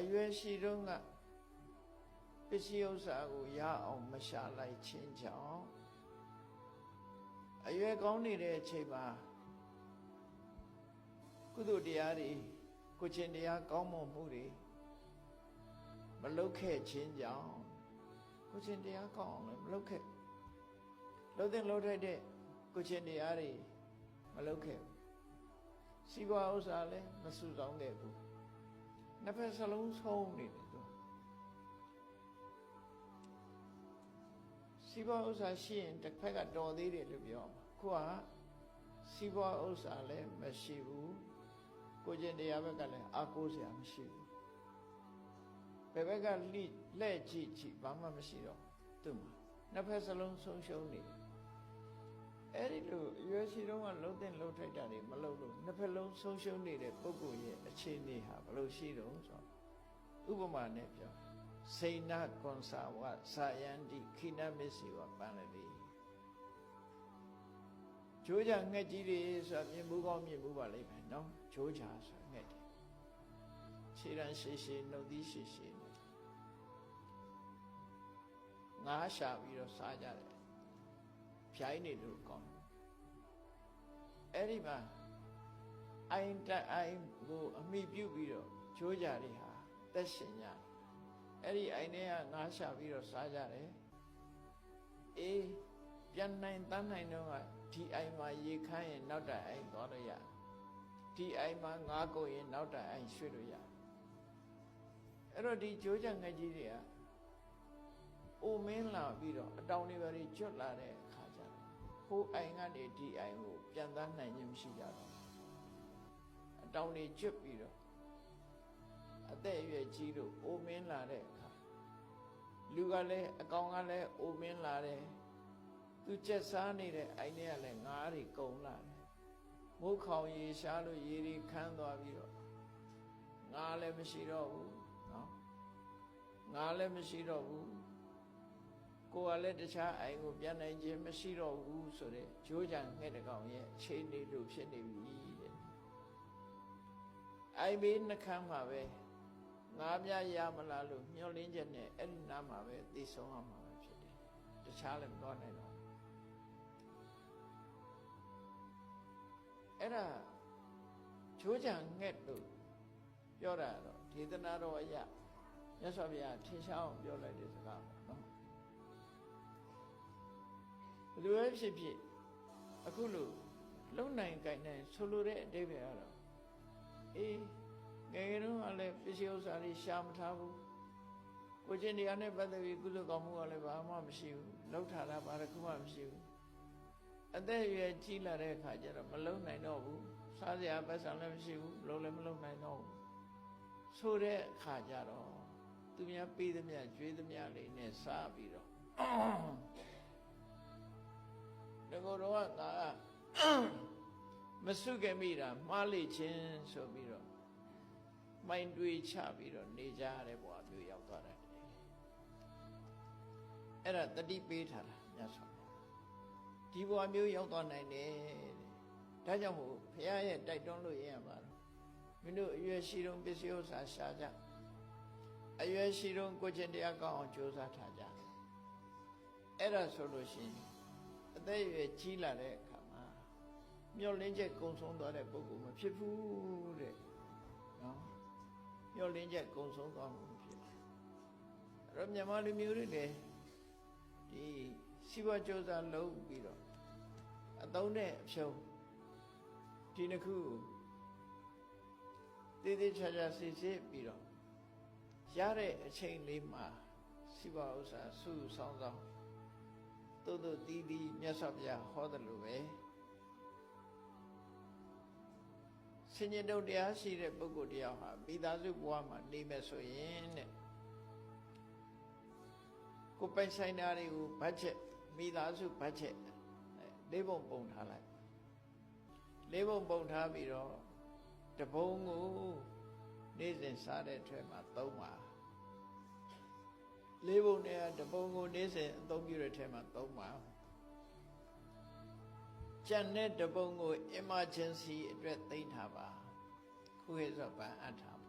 ရွယ်ရှိတုန်းကပစ္စည်းဥစ္စာကိုရအောင်မရှာလိုက်ခြင်းကြောင့်အရွယ်ကောင်းနေတဲ့အချိန်မှာကုသိုလ်တရားတွေကိုချင်းတရားကောင်းမွန်မှုတွေမလုပ်ခဲ့ခြင်းကြောင့်ကိုချင်းတရားကောင်းအောင်လည်းမလုပ်ခဲ့လုပ်တဲ့လုပ်ထိုက်တဲ့ကိုချင်းတရားတွေမလုပ်ခဲ့စီးပွားဥစ္စာလည်းမစုဆောင်ခဲ့ဘူးနှစ်ဖက်စလုံးဆုံးနေတယ်သူစီးပွားဥစ္စာရှိရင်တစ်ဖက်ကတော်သေးတယ်လို့ပြောမှာခုကစီးပွားဥစ္စာလည်းမရှိဘူးကိုကျင့်တရားဘက်ကလည်းအားကိုးစရာမရှိဘူးဘယ်ဘက်ကလှဲ့ကြည့်ဘာမှမရှိတော့သူ့မှာနှစ်ဖက်စလုံးဆုံးရှုံးနေတယ်အဲ့ဒီလိုရွယ်ရှိတော့ကလုံးတဲ့လုံးထိုက်တာတွေမလုံးလို့နှစ်ဖက်လုံးဆုံးရှုံးနေတဲ့ပုဂ္ဂိုလ်ရဲ့အခြေအနေဟာဘယ်လိုရှိတော့ဆိုဥပမာနဲ့ပြောစိဏကွန်စာဝစာယန္တိခိနမစ္စည်းဝပန္နတိချိုးချငှက်ကြီးတွေဆိုတာမြင်မှုကောင်းမြင်မှုပါလိမ့်မယ်နော်ချိုးချဆိုငှက်တယ်ခြေရန်ရှည်ရှည်နှုတ်သီးရှည်ရှည်ငါးရှာပြီးတော့စားကြတယ်ဖြိုင်းနေလို့ကောင်းအဲ့ဒီမှာအိုင်တက်အိုင်ကိုအမိပြုတ်ပြီးတော့ချိုးကြတွေဟာသက်ရှင်ကြအဲ့ဒီအိုင်ထဲကငါးရှာပြီးတော့စားကြတယ်အေးပြန်နိုင်တန်းနိုင်တော့ကဒီအိုင်မှာရေခမ်းရင်နောက်တိုင်အိုင်သွားလို့ရဒီအိုင်မှာငါးကုန်ရင်နောက်တိုင်အိုင်ရွှေ့လို့ရအဲ့တော့ဒီကြိုးကြငှက်ကြီးတွေကအိုမင်းလာပြီးတော့အတောင်တွေပဲကျွတ်လာတဲ့အခါကျတော့ဟိုအိုင်ကနေဒီအိုင်ကိုပြန်သားနိုင်ခြင်းမရှိကြတော့အတောင်တွေကျွတ်ပြီးတော့အသက်အရွယ်ကြီးလို့အိုမင်းလာတဲ့အခါလူကလည်းအကောင်ကလည်းအိုမင်းလာတယ်သူကျက်စားနေတဲ့အိုင်တွေကလည်းငါးတွေကုန်လာတယ်မိုးခေါင်ရေရှားလို့ရေတွေခမ်းသွားပြီးတော့ငါးလည်းမရှိတော့ဘူးနော်ငါးလည်းမရှိတော့ဘူးကိုယ်ကလည်းတခြားအိုင်ကိုပြန်နိုင်ခြင်းမရှိတော့ဘူးဆိုတဲ့ကြိုးကြံငှက်တကောင်ရဲ့အခြေအနေလို့ဖြစ်နေပြီတဲ့အိုင်ဘေးနှခမ်းမှာပဲငါးပြရမလားလို့မျှော်လင့်ချက်နဲ့အဲ့ဒီနားမှာပဲသိဆုံးအောင်မှာပဲဖြစ်တယ်တခြားလည်းမသွားနိုင်တော့အဲ့ဒါကြိုးကြံငှက်လို့ပြောတာတော့ဒေသနာတော်အရာမြတ်စွာဘုရားထင်ရှားအောင်ပြောလိုက်တဲ့စကားပေါ့နော်ဘယ်လိုပဲဖြစ်ဖြစ်အခုလို့လုံနိုင်ကြိုင်နိုင်ဆိုလိုတဲ့အဓိပ္ပာယ်ကတော့အေးငယ်ငယ်တုန်းကလည်းပစ္စည်းဥစ္စာတွေရှာမထားဘူးကိုချင်းတရားနဲ့ပတ်သက်ပြီးကုသိုလ်ကောင်းမှုကလည်းဘာမှမရှိဘူးလောက်ထားတာဘာတစ်ခုမှမရှိဘူးအသက်အရွယ်ကြီးလာတဲ့အခါကျတော့မလုံနိုင်တော့ဘူးစားစရာပတ်စံလည်းမရှိဘူးလုံးလည်းမလုံနိုင်တော့ဘူးဆိုတဲ့အခါကျတော့သူများပေးသမျှကျွေးသမျှလေးနဲ့စားပြီးတော့ငါမစုခဲ့မိတာမှားလိချင်းဆိုပြီးတော့မိုင်းတွေးချပြီးတော့နေကြရတဲ့ဘဝမျိုးရောက်သွားတယ်အဲ့ဒါတတိပေးထားတာမြတ်စွာဘုရားဒီဘဝမျိုးရောက်သွားနိုင်တယ်တဲ့ဒါကြောင့်မို့ဘုရားရဲ့တိုက်တွန်းလို့ရရမှာတော့မင်းတို့အရွယ်ရှိတုန်းပစ္စည်းဥစ္စာရှာကြအရွယ်ရှိတုန်းကိုချင်းတရားကောင်းအောင်ကြိုးစားထားကြအဲ့ဒါဆိုလို့ရှိရင်အသက်အရွယ်ကြီးလာတဲ့အခါမှာမျောလင်းချက်ကုံဆုံးသွားတဲ့ပုဂ္ဂိုလ်မဖြစ်ဘူးတဲ့နော်မျောလင်းချက်ကုံဆုံးသွားမှုမဖြစ်ဘူးအဲ့တော့မြန်မာလူမျိုးတွေလည်းဒီစီးပွားကြိုးစားလုပ်ပြီးတော့အသုံးနဲ့အဖြုံးဒီနှစ်ခုတည်တည်ချာချာစစ်စစ်ပြီးတော့ရတဲ့အချိန်လေးမှာစီးပွားဥစ္စာစုဆောင်းဆောင်သို့တီးတီးမြတ်စွာဘုရားဟောတယ်လို့ပဲဆင်ញင်တုတ်တရားရှိတဲ့ပုဂ္ဂိုလ်တရားဟာမိသားစုဘဝမှာနေမယ်ဆိုရင်တဲ့ကိုပိုင်ဆိုင်တာတွေကိုဘတ်ချက်မိသားစုဘတ်ချက်လေးပုံပုံထားလိုက်လေးပုံပုံထားပြီးတော့တပုံကိုနေ့စဉ်စားတဲ့အတွက်မှာ3ပါလေးပုံနဲ့တပုံကိုနေ့စဉ်အသုံးပြုတဲ့ထဲမှာ3ပါကျန်တဲ့တပုံကို emergency အတွက်သိမ်းထားပါခုခေတ်ဆိုဗန်အပ်ထား